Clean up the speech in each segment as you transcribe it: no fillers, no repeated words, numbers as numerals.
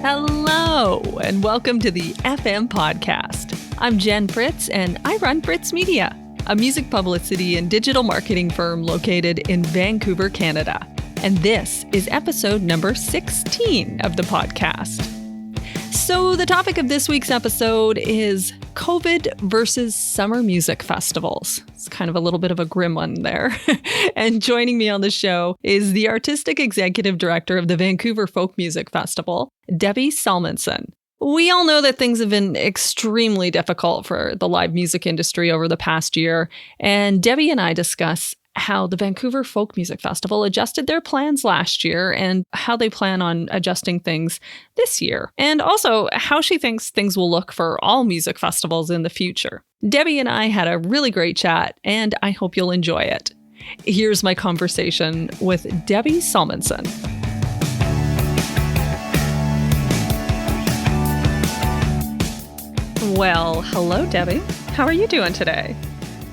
Hello, and welcome to the FM podcast. I'm Jen Fritz, and I run Fritz Media, a music publicity and digital marketing firm located in Vancouver, Canada. And this is episode number 16 of the podcast. So the topic of this week's episode is COVID versus summer music festivals. It's kind of a little bit of a grim one there. And joining me on the show is the artistic executive director of the Vancouver Folk Music Festival, Debbi Salmonsen. We all know that things have been extremely difficult for the live music industry over the past year, and Debbi and I discuss how the Vancouver Folk Music Festival adjusted their plans last year and how they plan on adjusting things this year, and also how she thinks things will look for all music festivals in the future. Debbi and I had a really great chat, and I hope you'll enjoy it. Here's my conversation with Debbi Salmonsen. Well, hello, Debbi. How are you doing today?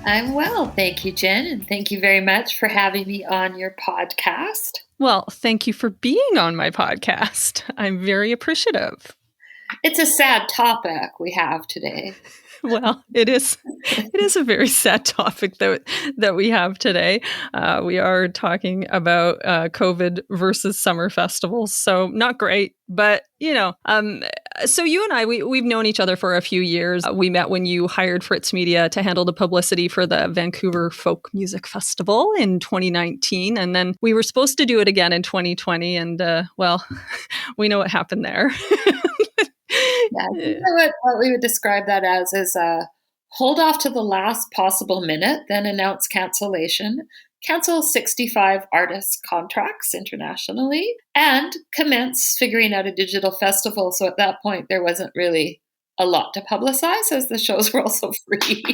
I'm well, thank you, Jen, and thank you very much for having me on your podcast. Well, thank you for being on my podcast. I'm very appreciative. It's a sad topic we have today. Well, it is a very sad topic that we have today. We are talking about COVID versus summer festivals. So not great, but so you and I, we've known each other for a few years. We met when you hired Fritz Media to handle the publicity for the Vancouver Folk Music Festival in 2019. And then we were supposed to do it again in 2020. And we know what happened there. Yeah, what we would describe that as is hold off to the last possible minute, then announce cancellation, cancel 65 artists' contracts internationally, and commence figuring out a digital festival. So at that point, there wasn't really a lot to publicize as the shows were also free.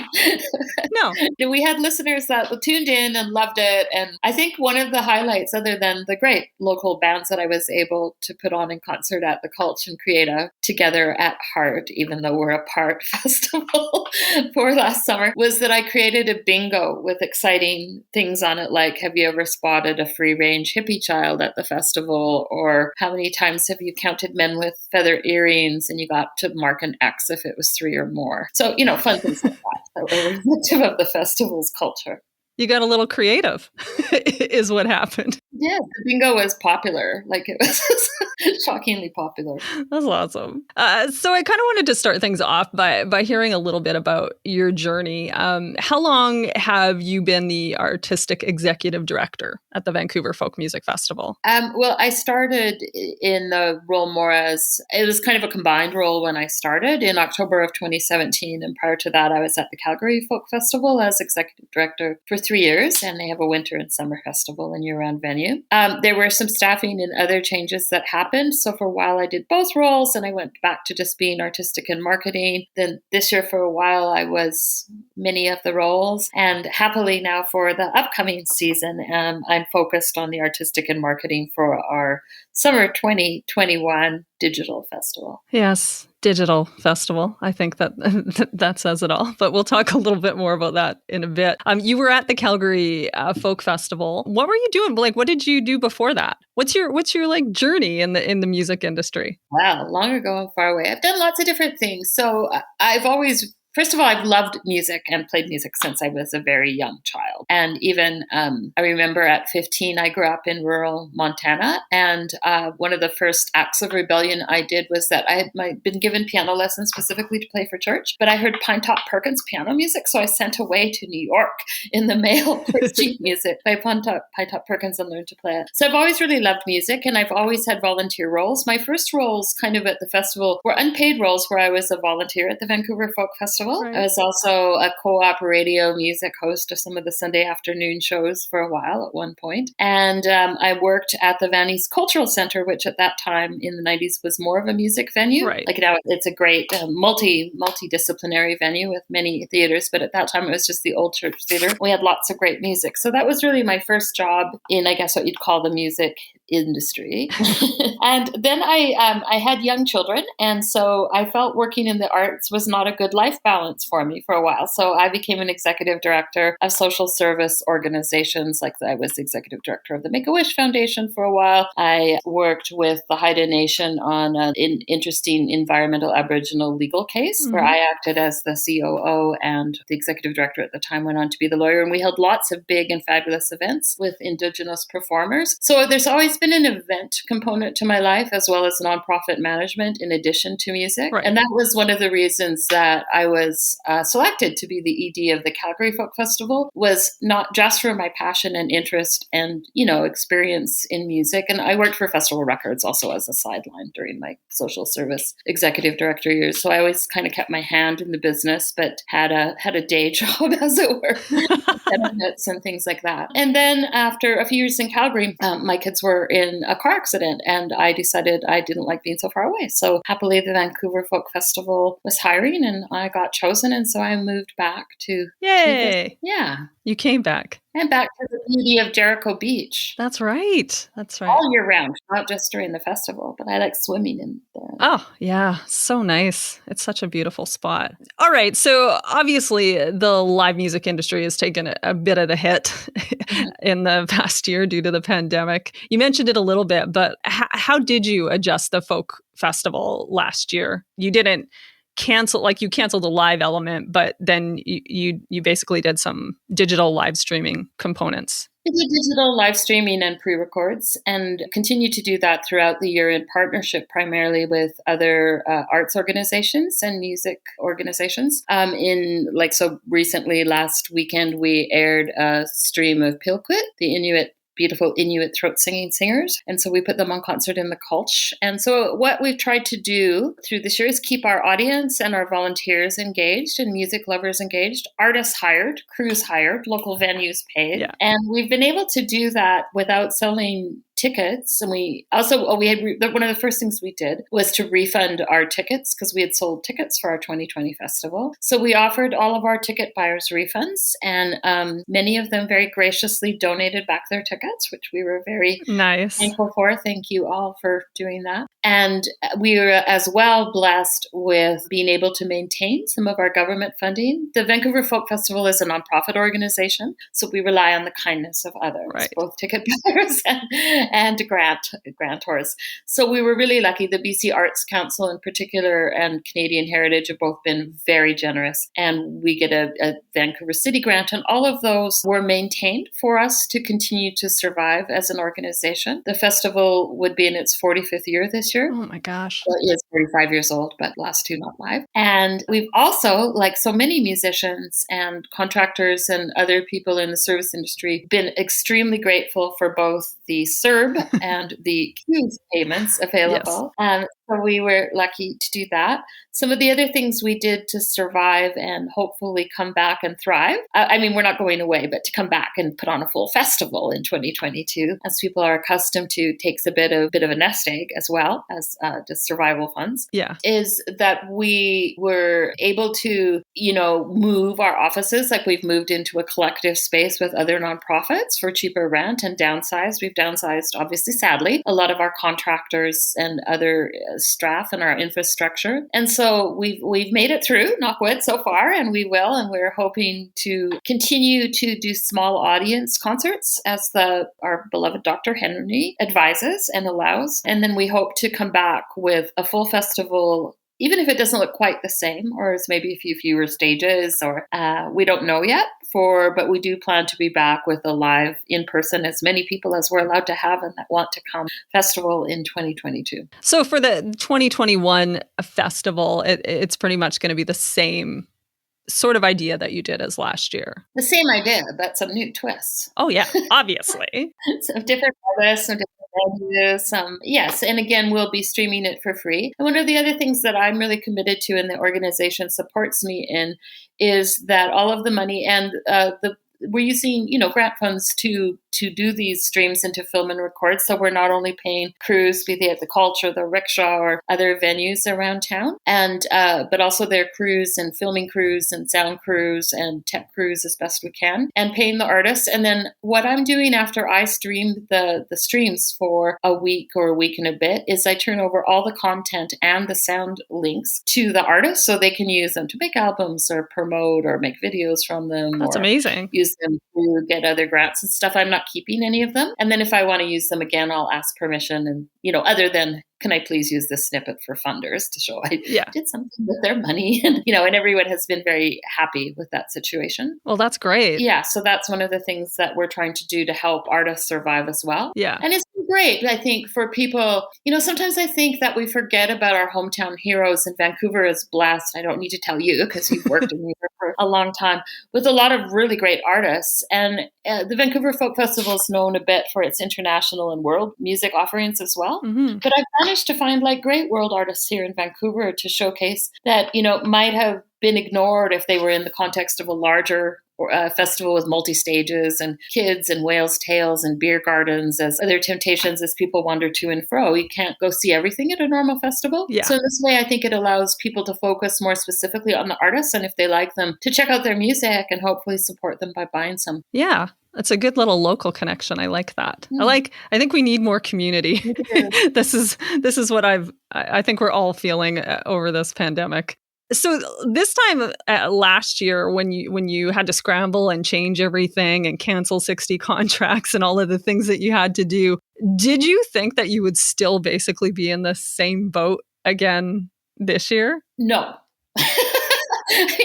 No. We had listeners that tuned in and loved it. And I think one of the highlights, other than the great local bands that I was able to put on in concert at the Culture and Creative together at heart, even though we're a part festival for last summer, was that I created a bingo with exciting things on it, like, have you ever spotted a free-range hippie child at the festival? Or how many times have you counted men with feather earrings and you got to mark an X if it was 3 or more? So, fun things like that were reflective of the festival's culture. You got a little creative, is what happened. Yeah, the bingo was popular. Like, it was shockingly popular. That's awesome. So I kind of wanted to start things off by hearing a little bit about your journey. How long have you been the artistic executive director at the Vancouver Folk Music Festival? Well, I started in the role more as, it was kind of a combined role when I started in October of 2017. And prior to that, I was at the Calgary Folk Festival as executive director for 3 years. And they have a winter and summer festival and year-round venue. There were some staffing and other changes that happened. So for a while, I did both roles and I went back to just being artistic and marketing. Then this year, for a while, I was many of the roles. And happily now for the upcoming season, I'm focused on the artistic and marketing for our summer 2021 digital festival. Yes, digital festival. I think that says it all. But we'll talk a little bit more about that in a bit. You were at the Calgary Folk Festival. What were you doing? Like, what did you do before that? What's your like journey in the music industry? Wow, long ago and far away. I've done lots of different things. So I've always, first of all, I've loved music and played music since I was a very young child. And even I remember at 15, I grew up in rural Montana. And one of the first acts of rebellion I did was that I had been given piano lessons specifically to play for church. But I heard Pinetop Perkins piano music. So I sent away to New York in the mail for sheet music by Pinetop Perkins and learned to play it. So I've always really loved music and I've always had volunteer roles. My first roles kind of at the festival were unpaid roles where I was a volunteer at the Vancouver Folk Festival. Right. I was also a co-op radio music host of some of the Sunday afternoon shows for a while at one point. And I worked at the Van East Cultural Center, which at that time in the 90s was more of a music venue. Right. Like now it's a great multidisciplinary venue with many theaters, but at that time it was just the old church theater. We had lots of great music. So that was really my first job in, I guess, what you'd call the music industry. And then I had young children. And so I felt working in the arts was not a good life balance balance for me for a while. So I became an executive director of social service organizations. Like I was executive director of the Make-A-Wish Foundation for a while. I worked with the Haida Nation on an interesting environmental Aboriginal legal case where I acted as the COO, and the executive director at the time went on to be the lawyer. And we held lots of big and fabulous events with Indigenous performers. So there's always been an event component to my life, as well as nonprofit management in addition to music. Right. And that was one of the reasons that I was selected to be the ED of the Calgary Folk Festival, was not just for my passion and interest and, experience in music. And I worked for Festival Records also as a sideline during my social service executive director years. So I always kind of kept my hand in the business, but had a day job, as it were, benefits and things like that. And then after a few years in Calgary, my kids were in a car accident, and I decided I didn't like being so far away. So happily, the Vancouver Folk Festival was hiring, and I got chosen, and so I moved back to. Yay! Yeah. You came back. And back to the beauty of Jericho Beach. That's right. All year round, not just during the festival, but I like swimming in there. Oh, yeah. So nice. It's such a beautiful spot. All right. So obviously the live music industry has taken a bit of a hit in the past year due to the pandemic. You mentioned it a little bit, but how did you adjust the folk festival last year? You didn't you canceled the live element, but then you basically did some digital live streaming components. We did digital live streaming and pre-records, and continue to do that throughout the year in partnership primarily with other arts organizations and music organizations. So recently, last weekend, we aired a stream of Pilquit, the beautiful Inuit throat singing singers. And so we put them on concert in the Cultch. And so what we've tried to do through this year is keep our audience and our volunteers engaged and music lovers engaged, artists hired, crews hired, local venues paid. Yeah. And we've been able to do that without selling tickets. And we also, one of the first things we did was to refund our tickets, because we had sold tickets for our 2020 festival. So we offered all of our ticket buyers refunds, and many of them very graciously donated back their tickets, which we were very thankful for. Thank you all for doing that. And we were as well blessed with being able to maintain some of our government funding. The Vancouver Folk Festival is a nonprofit organization, so we rely on the kindness of others, both ticket buyers and grantors. So we were really lucky. The BC Arts Council in particular and Canadian Heritage have both been very generous, and we get a Vancouver City grant, and all of those were maintained for us to continue to survive as an organization. The festival would be in its 45th year this year. Oh my gosh. Well, it is 45 years old, but last two not live. And we've also, like so many musicians and contractors and other people in the service industry, been extremely grateful for both the CERB and the CUES payments available. Yes. So we were lucky to do that. Some of the other things we did to survive and hopefully come back and thrive. We're not going away, but to come back and put on a full festival in 2022, as people are accustomed to, takes a bit of a nest egg as well as just survival funds. Yeah, is that we were able to, move our offices. Like we've moved into a collective space with other nonprofits for cheaper rent and downsized. We've downsized, obviously, sadly, a lot of our contractors and other staff and our infrastructure. And so we've made it through, knock wood, so far, and we will. And we're hoping to continue to do small audience concerts as our beloved Dr. Henry advises and allows. And then we hope to come back with a full festival, even if it doesn't look quite the same, or it's maybe a few fewer stages, or we don't know yet. But we do plan to be back with a live in-person, as many people as we're allowed to have and that want to come, festival in 2022. So for the 2021 festival, it's pretty much going to be the same sort of idea that you did as last year. The same idea, but some new twists. Oh yeah, obviously. Some different artists, some different venues. Yes, and again, we'll be streaming it for free. And one of the other things that I'm really committed to and the organization supports me in is that all of the money and we're using, grant funds to do these streams and to film and record. So we're not only paying crews, be they at the Culture, the Rickshaw, or other venues around town, and but also their crews and filming crews and sound crews and tech crews as best we can, and paying the artists. And then what I'm doing after I stream the streams for a week or a week and a bit is I turn over all the content and the sound links to the artists so they can use them to make albums or promote or make videos from them. That's or amazing. Use them to get other grants and stuff. I'm not keeping any of them. And then if I want to use them again, I'll ask permission. And, other than, can I please use this snippet for funders to show I did something with their money? And, and everyone has been very happy with that situation. Well, that's great. Yeah. So that's one of the things that we're trying to do to help artists survive as well. Yeah. And it's been great, I think, for people. Sometimes I think that we forget about our hometown heroes, and Vancouver is blessed. I don't need to tell you because you've worked in music for a long time with a lot of really great artists. And the Vancouver Folk Festival is known a bit for its international and world music offerings as well. Mm-hmm. But I've managed to find great world artists here in Vancouver to showcase that, might have been ignored if they were in the context of a larger festival with multi-stages and kids and whales' tails and beer gardens as other temptations as people wander to and fro. You can't go see everything at a normal festival. Yeah. So in this way, I think it allows people to focus more specifically on the artists, and if they like them, to check out their music and hopefully support them by buying some. Yeah. It's a good little local connection. I like that. I think we need more community. This is what I think we're all feeling over this pandemic. So this time last year, when you had to scramble and change everything and cancel 60 contracts and all of the things that you had to do, did you think that you would still basically be in the same boat again this year? No.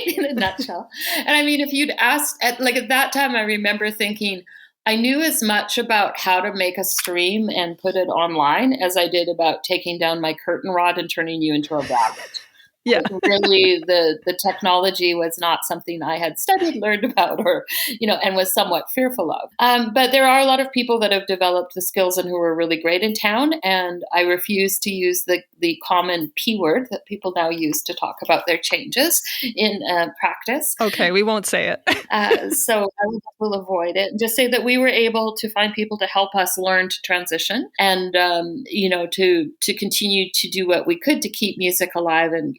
In a nutshell. And I mean, if you'd asked at that time, I remember thinking, I knew as much about how to make a stream and put it online as I did about taking down my curtain rod and turning you into a rabbit. Yeah. Really, the technology was not something I had studied, learned about, or, and was somewhat fearful of. But there are a lot of people that have developed the skills and who are really great in town. And I refuse to use the common P word that people now use to talk about their changes in practice. Okay, we won't say it. So I will avoid it and just say that we were able to find people to help us learn to transition and, to continue to do what we could to keep music alive and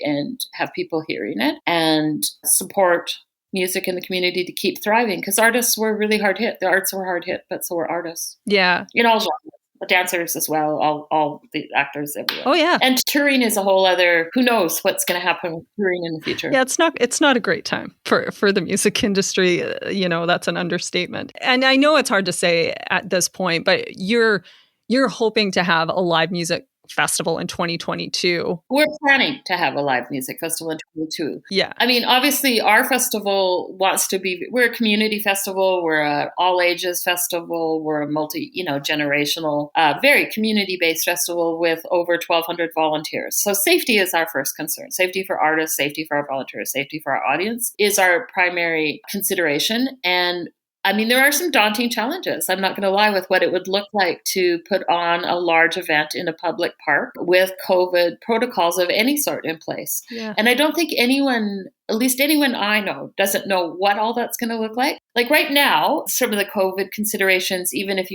have people hearing it and support music in the community to keep thriving, because artists were really hard hit. The arts were hard hit, but so were artists. Yeah. In all genres. The dancers as well, all the actors, everyone. Oh, yeah. And touring is a whole other, who knows what's going to happen with touring in the future. Yeah, it's not a great time for the music industry. That's an understatement. And I know it's hard to say at this point, but you're hoping to have a live music festival in 2022. We're planning to have a live music festival in 2022. Yeah. I mean, obviously our festival wants to be, we're a community festival, we're an all ages festival, we're a multi-generational, very community-based festival with over 1,200 volunteers. So safety is our first concern. Safety for artists, safety for our volunteers, safety for our audience is our primary consideration. And I mean, there are some daunting challenges. I'm not going to lie with what it would look like to put on a large event in a public park with COVID protocols of any sort in place. Yeah. And I don't think anyone, at least anyone I know, doesn't know what all that's going to look like. Like right now, some of the COVID considerations, even if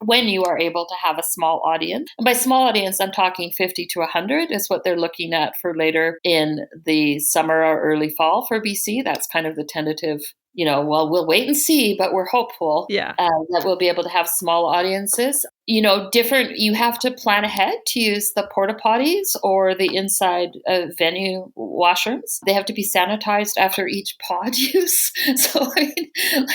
when you are able to have a small audience, and by small audience, I'm talking 50 to 100 is what they're looking at for later in the summer or early fall for BC. That's kind of the tentative, we'll wait and see, but we're hopeful that we'll be able to have small audiences. You have to plan ahead to use the porta potties or the inside venue washrooms. They have to be sanitized after each pod use. So, I mean,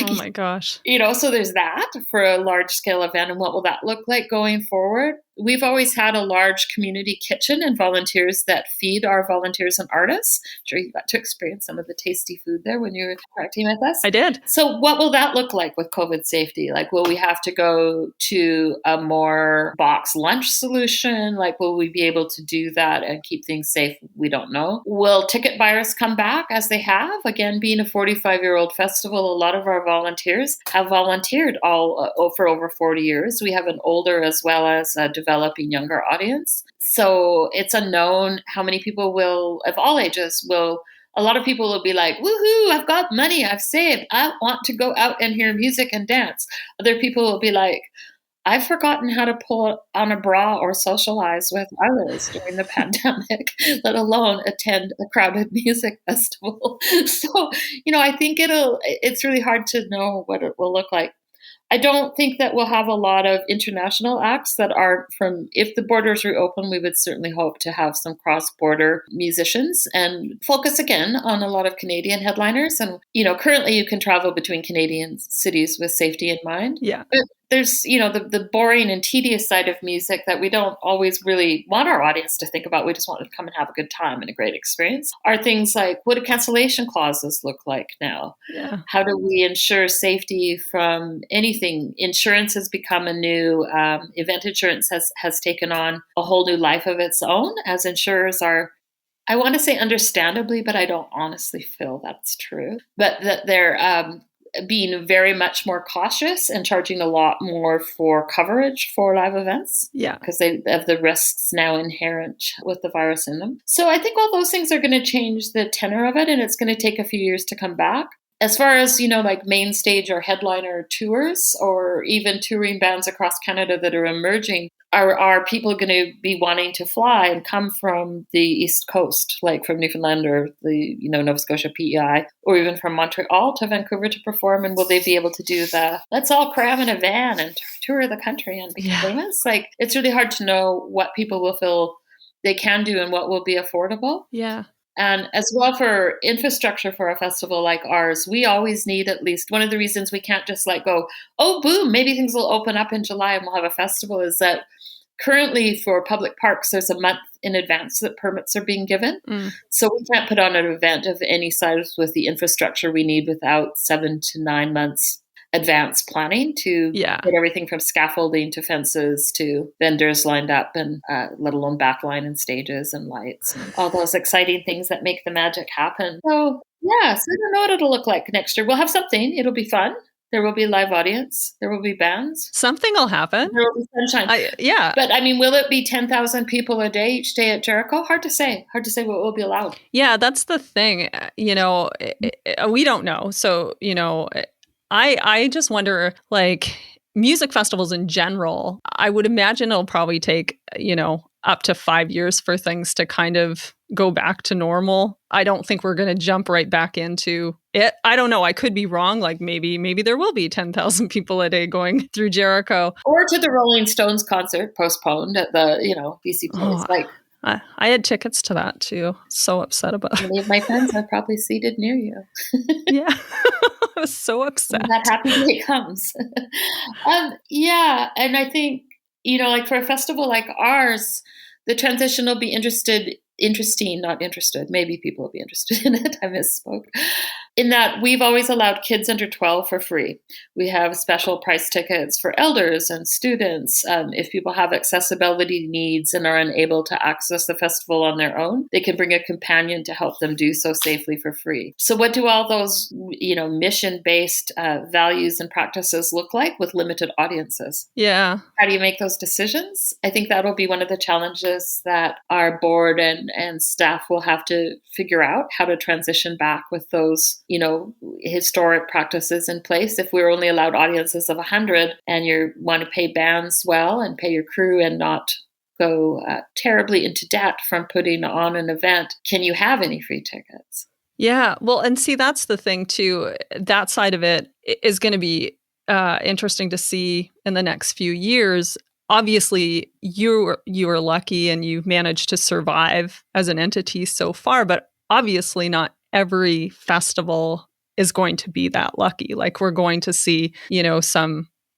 oh my gosh. So there's that for a large scale event. And what will that look like going forward? We've always had a large community kitchen and volunteers that feed our volunteers and artists. I'm sure you got to experience some of the tasty food there when you were interacting with us. I did. So what will that look like with COVID safety? Like, will we have to go to a more box lunch solution? Like, will we be able to do that and keep things safe? We don't know. Will ticket buyers come back as they have? Again, being a 45-year-old festival, a lot of our volunteers have volunteered for over 40 years. We have an older as well as a developing younger audience. So it's unknown how many people of all ages will a lot of people will be like, woohoo, I've got money, I've saved, I want to go out and hear music and dance. Other people will be like, I've forgotten how to pull on a bra or socialize with others during the pandemic, let alone attend a crowded music festival. So, I think it's really hard to know what it will look like. I don't think that we'll have a lot of international acts that aren't from, if the borders reopen, we would certainly hope to have some cross-border musicians and focus again on a lot of Canadian headliners. And, currently you can travel between Canadian cities with safety in mind. Yeah. But there's, the boring and tedious side of music that we don't always really want our audience to think about. We just want them to come and have a good time and a great experience. Are things like, what do cancellation clauses look like now? Yeah. How do we ensure safety from anything? Insurance has become a new, event insurance has taken on a whole new life of its own, as insurers are, I want to say understandably, but I don't honestly feel that's true, but that they're being very much more cautious and charging a lot more for coverage for live events. Yeah. Because they have the risks now inherent with the virus in them. So I think all those things are going to change the tenor of it, and it's going to take a few years to come back. As far as, like main stage or headliner tours, or even touring bands across Canada that are emerging, are people going to be wanting to fly and come from the East Coast, like from Newfoundland or the, Nova Scotia PEI, or even from Montreal to Vancouver to perform? And will they be able to do let's all cram in a van and tour the country and be famous? Like, it's really hard to know what people will feel they can do and what will be affordable. Yeah. And as well, for infrastructure for a festival like ours, we always need at least, one of the reasons we can't just go, oh, boom, maybe things will open up in July and we'll have a festival, is that currently for public parks, there's a month in advance that permits are being given. So we can't put on an event of any size with the infrastructure we need without 7 to 9 months advanced planning to get everything from scaffolding to fences to vendors lined up, and let alone backline and stages and lights and all those exciting things that make the magic happen. So I don't know what it'll look like next year. We'll have something. It'll be fun. There will be live audience. There will be bands. Something will happen. There will be sunshine. But will it be 10,000 people a day each day at Jericho? Hard to say. Hard to say what will be allowed. Yeah, that's the thing. We don't know. So, I just wonder, music festivals in general, I would imagine it'll probably take, up to 5 years for things to kind of go back to normal. I don't think we're going to jump right back into it. I don't know. I could be wrong. Maybe there will be 10,000 people a day going through Jericho. Or to the Rolling Stones concert postponed at the, BC Place. I had tickets to that too. So upset about it. Many of my friends are probably seated near you. Yeah. I was so upset. When that happy day comes. And I think, for a festival like ours, the transition will be interesting, not interested. Maybe people will be interested in it. I misspoke. In that we've always allowed kids under 12 for free. We have special price tickets for elders and students. If people have accessibility needs and are unable to access the festival on their own, they can bring a companion to help them do so safely for free. So what do all those, mission-based values and practices look like with limited audiences? Yeah. How do you make those decisions? I think that'll be one of the challenges that our board and staff will have to figure out, how to transition back with those, historic practices in place. If we're only allowed audiences of 100 and you want to pay bands well and pay your crew and not go terribly into debt from putting on an event, can you have any free tickets? Yeah. Well, and see, that's the thing too. That side of it is going to be interesting to see in the next few years. Obviously, you are lucky and you've managed to survive as an entity so far, but obviously not every festival is going to be that lucky. We're going to see,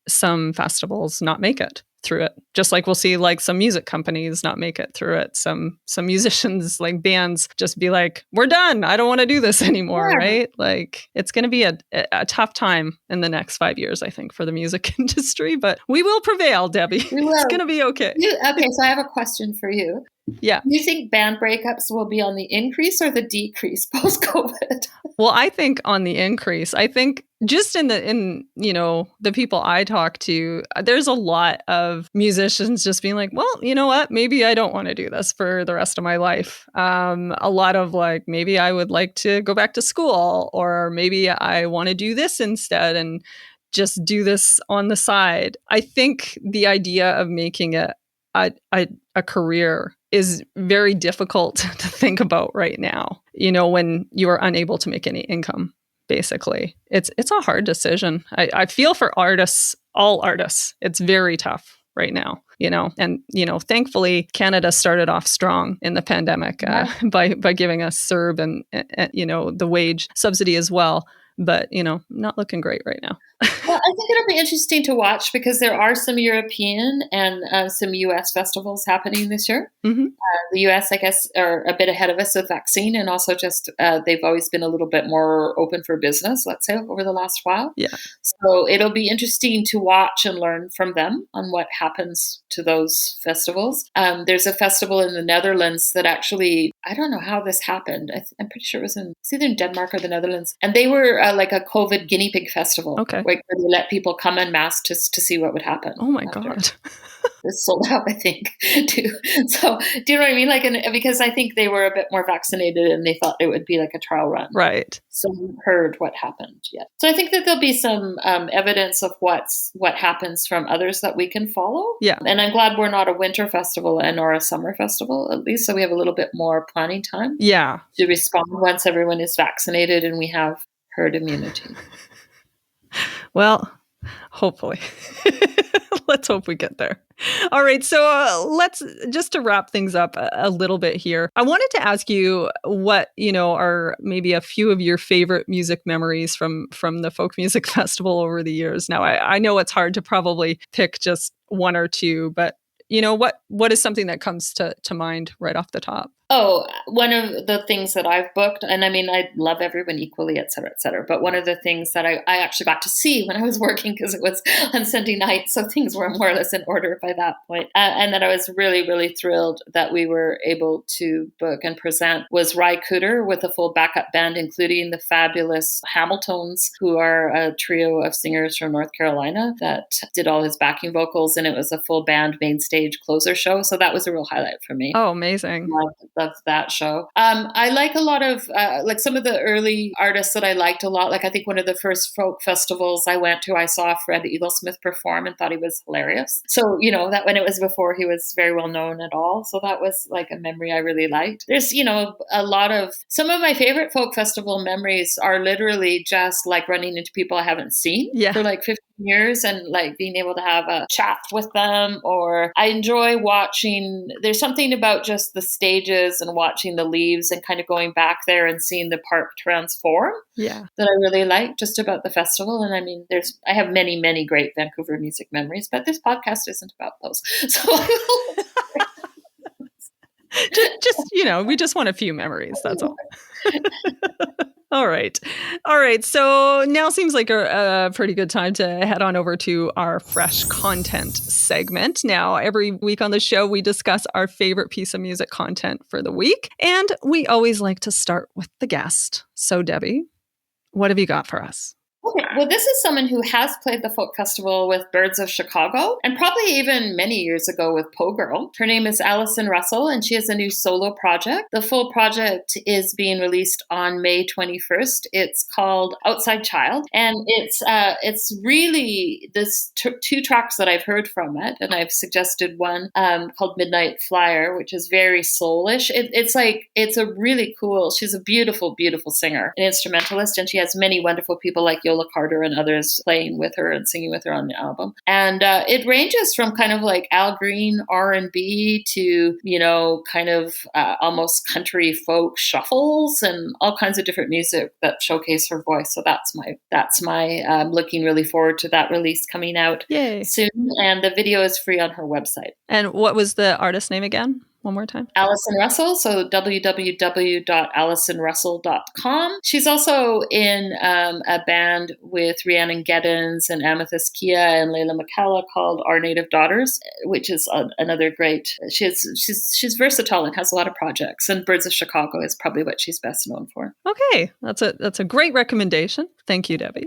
some festivals not make it through it. Just like we'll see some music companies not make it through it. Some musicians, bands, just be like, we're done. I don't want to do this anymore, right? It's going to be a tough time in the next 5 years, I think, for the music industry, but we will prevail, Debbi. It's going to be okay. Okay, so I have a question for you. Yeah. Do you think band breakups will be on the increase or the decrease post-COVID? Well, I think on the increase. I think just in the people I talk to, there's a lot of musicians just being like, well, you know what, maybe I don't want to do this for the rest of my life. A lot of like, maybe I would like to go back to school, or maybe I want to do this instead and just do this on the side. I think the idea of making it a career is very difficult to think about right now, when you are unable to make any income. Basically, it's a hard decision. I feel for artists, all artists. It's very tough right now, and thankfully Canada started off strong in the pandemic by giving us CERB and the wage subsidy as well. But not looking great right now. Well, I think it'll be interesting to watch because there are some European and some U.S. festivals happening this year. Mm-hmm. The U.S., I guess, are a bit ahead of us with vaccine, and also just they've always been a little bit more open for business, let's say, over the last while. Yeah. So it'll be interesting to watch and learn from them on what happens to those festivals. There's a festival in the Netherlands that actually, I don't know how this happened. I'm pretty sure it's either in Denmark or the Netherlands, and they were like a COVID guinea pig festival. Okay. Where they let people come en masse to see what would happen. Oh my God. It's sold out, I think, too. So, do you know what I mean? Like, because I think they were a bit more vaccinated and they thought it would be like a trial run. Right. So we heard what happened yet. So I think that there'll be some evidence of what happens from others that we can follow. Yeah. And I'm glad we're not a winter festival or a summer festival, at least. So we have a little bit more planning time. Yeah. To respond once everyone is vaccinated and we have herd immunity. Well, hopefully. Let's hope we get there. All right. So let's just to wrap things up a little bit here. I wanted to ask you what, are maybe a few of your favorite music memories from the Folk Music Festival over the years. Now, I know it's hard to probably pick just one or two, but what is something that comes to mind right off the top? Oh, one of the things that I've booked, and I mean, I love everyone equally, et cetera, but one of the things that I actually got to see when I was working, because it was on Sunday night, so things were more or less in order by that point, and that I was really, really thrilled that we were able to book and present, was Ry Cooder with a full backup band, including the fabulous Hamiltons, who are a trio of singers from North Carolina that did all his backing vocals, and it was a full band main stage closer show, so that was a real highlight for me. Oh, amazing. Love that show. I like a lot of like some of the early artists that I liked a lot. Like I think one of the first folk festivals I went to, I saw Fred Eaglesmith perform and thought he was hilarious. So that when it was before he was very well known at all. So that was like a memory I really liked. There's a lot of some of my favorite folk festival memories are literally just like running into people I haven't seen for like 15 years and like being able to have a chat with them. Or I enjoy watching, there's something about just the stages and watching the leaves and kind of going back there and seeing the park transform that I really like just about the festival. And I mean, I have many, many great Vancouver music memories, but this podcast isn't about those. So we just want a few memories. That's all. All right. So now seems like a pretty good time to head on over to our fresh content segment. Now, every week on the show, we discuss our favorite piece of music content for the week. And we always like to start with the guest. So, Debbi, what have you got for us? Okay, well, this is someone who has played the folk festival with Birds of Chicago and probably even many years ago with Poe Girl. Her name is Allison Russell, and she has a new solo project. The full project is being released on May 21st. It's called Outside Child, and it's really this two tracks that I've heard from it, and I've suggested one called Nightflyer, which is very soulish. It's a really cool. She's a beautiful, beautiful singer, an instrumentalist, and she has many wonderful people like Yola Carter and others playing with her and singing with her on the album. And it ranges from kind of like Al Green R&B to, kind of almost country folk shuffles and all kinds of different music that showcase her voice. So that's my I'm looking really forward to that release coming out soon. And the video is free on her website. And what was the artist name again? one more time? Allison Russell, so www.allisonrussell.com. She's also in a band with Rhiannon Geddens and Amethyst Kia and Layla McCalla called Our Native Daughters, which is another great. She's versatile and has a lot of projects. And Birds of Chicago is probably what she's best known for. Okay, that's a great recommendation. Thank you, Debbi.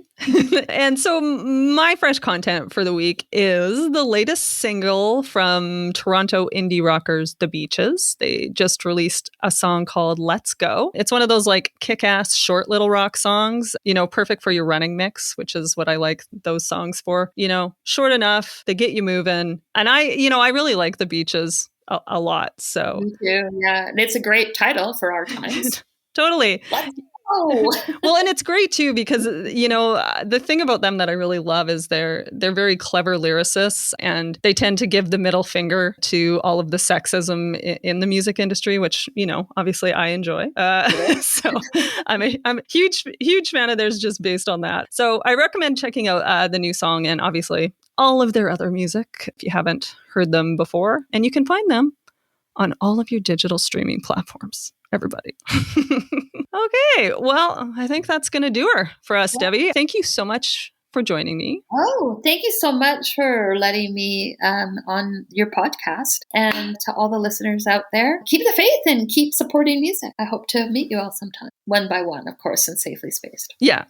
And so my fresh content for the week is the latest single from Toronto indie rockers The Beaches. They just released a song called Let's Go. It's one of those like kick-ass short little rock songs, perfect for your running mix, which is what I like those songs for. Short enough, they get you moving. And I really like The Beaches a lot. So Me too, yeah. And it's a great title for our times. Totally. Let's go. Well, and it's great too because the thing about them that I really love is they're very clever lyricists, and they tend to give the middle finger to all of the sexism in the music industry, which obviously I enjoy. So I'm a huge fan of theirs just based on that. So I recommend checking out the new song and obviously all of their other music if you haven't heard them before, and you can find them on all of your digital streaming platforms. Everybody. Okay, well, I think that's going to do her for us, yeah. Debbi. Thank you so much for joining me. Oh, thank you so much for letting me on your podcast. And to all the listeners out there, keep the faith and keep supporting music. I hope to meet you all sometime, one by one, of course, and safely spaced. Yeah,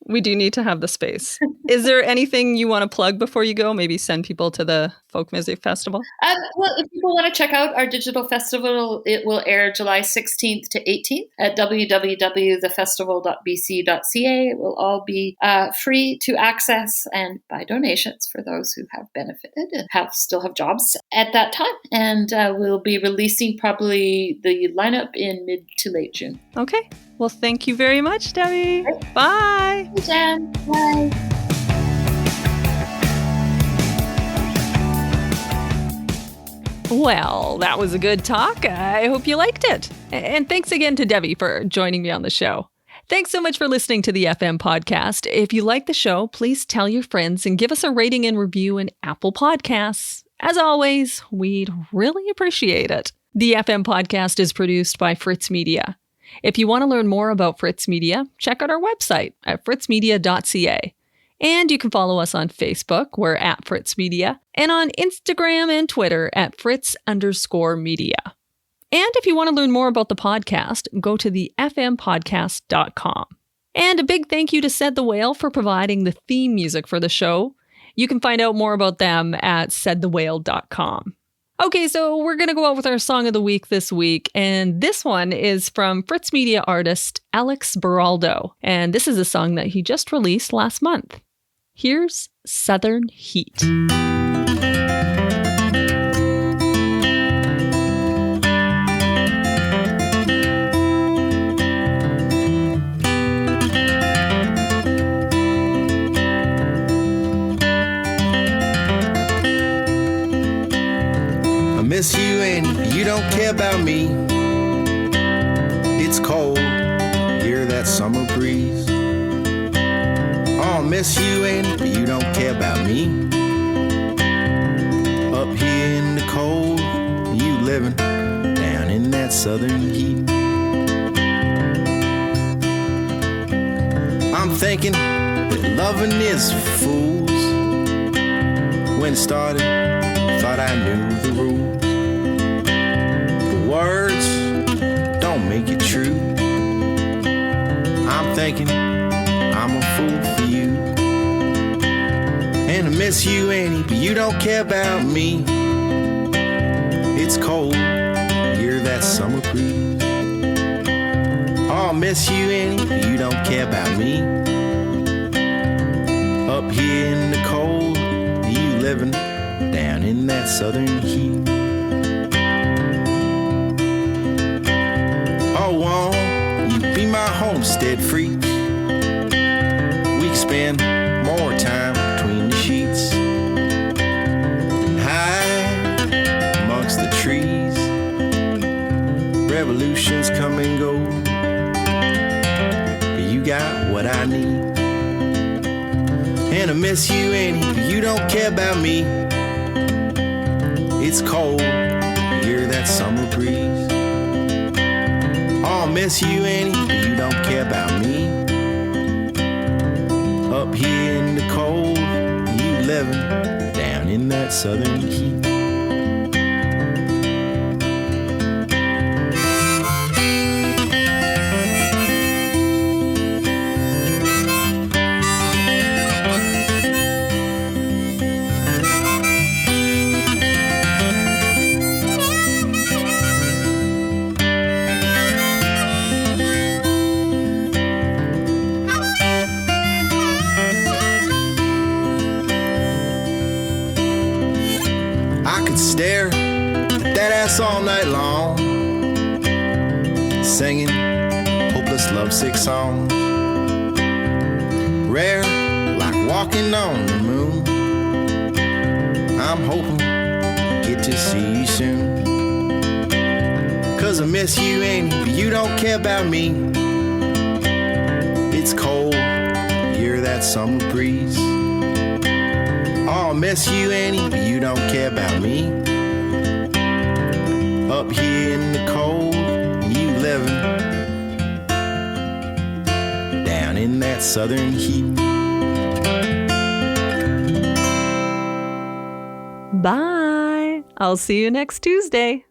we do need to have the space. Is there anything you want to plug before you go? Maybe send people to the Folk Music Festival? Well, if people want to check out our digital festival, it will air July 16th to 18th at www.thefestival.bc.ca. It will all be free to access and by donations for those who have benefited and still have jobs at that time. And we'll be releasing probably the lineup in mid to late June. Okay. Well, thank you very much, Debbi. Right. Bye. Hey, Jen. Bye. Well, that was a good talk. I hope you liked it. And thanks again to Debbi for joining me on the show. Thanks so much for listening to the FM podcast. If you like the show, please tell your friends and give us a rating and review in Apple Podcasts. As always, we'd really appreciate it. The FM podcast is produced by Fritz Media. If you want to learn more about Fritz Media, check out our website at fritzmedia.ca. And you can follow us on Facebook, we're at Fritz Media, and on Instagram and Twitter at Fritz_media. And if you want to learn more about the podcast, go to thefmpodcast.com. And a big thank you to Said the Whale for providing the theme music for the show. You can find out more about them at saidthewhale.com. Okay, so we're going to go out with our song of the week this week, and this one is from Fritz Media artist Alex Beraldo, and this is a song that he just released last month. Here's Southern Heat. Miss you and you don't care about me. It's cold, hear that summer breeze. Oh, miss you and you don't care about me. Up here in the cold, you living down in that southern heat. I'm thinking that loving is for fools. When it started, thought I knew the rules. Words don't make it true. I'm thinking I'm a fool for you. And I miss you, Annie, but you don't care about me. It's cold, hear that summer breeze. Oh, I miss you, Annie, but you don't care about me. Up here in the cold, you living down in that southern heat. Won't you be my homestead freak? We can spend more time between the sheets, high amongst the trees. Revolutions come and go, but you got what I need. And I miss you, Annie, but you don't care about me. It's cold, hear that summer breeze. I'll miss you, Annie, but you don't care about me. Up here in the cold, you living down in that southern heat. Stare at that ass all night long, singing hopeless lovesick songs. Rare like walking on the moon. I'm hoping get to see you soon. 'Cause I miss you, Annie, but you don't care about me. It's cold, hear that summer breeze. I'll miss you, Annie, but you don't care about me. Up here in the cold, you living down in that southern heat. Bye. I'll see you next Tuesday.